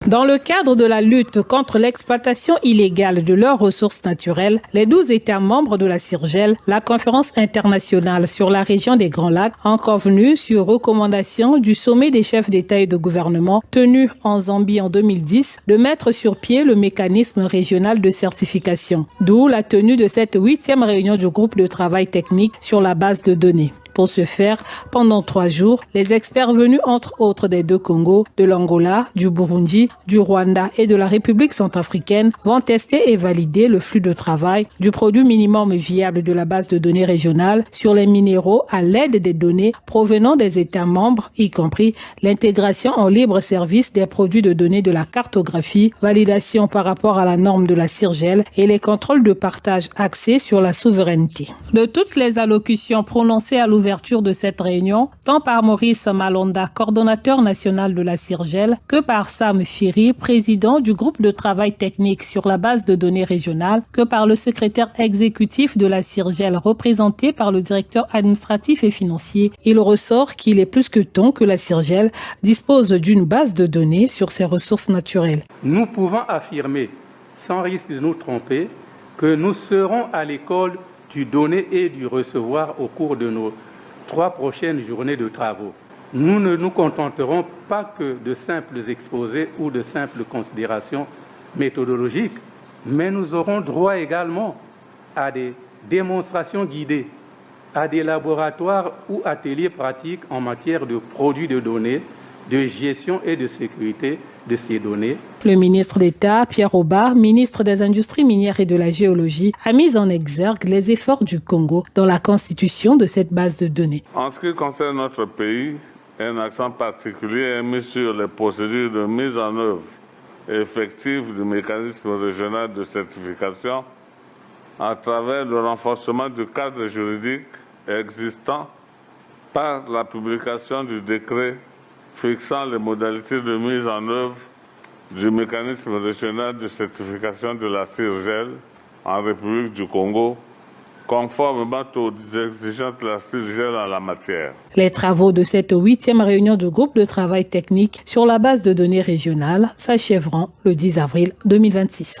Dans le cadre de la lutte contre l'exploitation illégale de leurs ressources naturelles, les 12 États membres de la CIRGEL, la conférence internationale sur la région des Grands Lacs, ont convenu sur recommandation du sommet des chefs d'État et de gouvernement tenu en Zambie en 2010 de mettre sur pied le mécanisme régional de certification. D'où la tenue de cette 8e réunion du groupe de travail technique sur la base de données. Pour ce faire, pendant 3 jours, les experts venus entre autres des deux Congos, de l'Angola, du Burundi, du Rwanda et de la République centrafricaine vont tester et valider le flux de travail du produit minimum viable de la base de données régionale sur les minéraux à l'aide des données provenant des États membres, y compris l'intégration en libre service des produits de données de la cartographie, validation par rapport à la norme de la CIRGEL et les contrôles de partage axés sur la souveraineté. De toutes les allocutions prononcées à l'ouverture de cette réunion, tant par Maurice Malonda, coordonnateur national de la CIRGEL, que par Sam Firi, président du groupe de travail technique sur la base de données régionale, que par le secrétaire exécutif de la CIRGEL, représenté par le directeur administratif et financier, il ressort qu'il est plus que temps que la CIRGEL dispose d'une base de données sur ses ressources naturelles. Nous pouvons affirmer, sans risque de nous tromper, que nous serons à l'école du donner et du recevoir au cours de nos 3 prochaines journées de travaux. Nous ne nous contenterons pas que de simples exposés ou de simples considérations méthodologiques, mais nous aurons droit également à des démonstrations guidées, à des laboratoires ou ateliers pratiques en matière de produits de données, de gestion et de sécurité de ces données. Le ministre d'État, Pierre Aubard, ministre des Industries minières et de la Géologie, a mis en exergue les efforts du Congo dans la constitution de cette base de données. En ce qui concerne notre pays, un accent particulier est mis sur les procédures de mise en œuvre effective du mécanisme régional de certification à travers le renforcement du cadre juridique existant par la publication du décret fixant les modalités de mise en œuvre du mécanisme régional de certification de la CIRGEL en République du Congo, conformément aux exigences de la CIRGEL en la matière. Les travaux de cette 8e réunion du groupe de travail technique sur la base de données régionales s'achèveront le 10 avril 2026.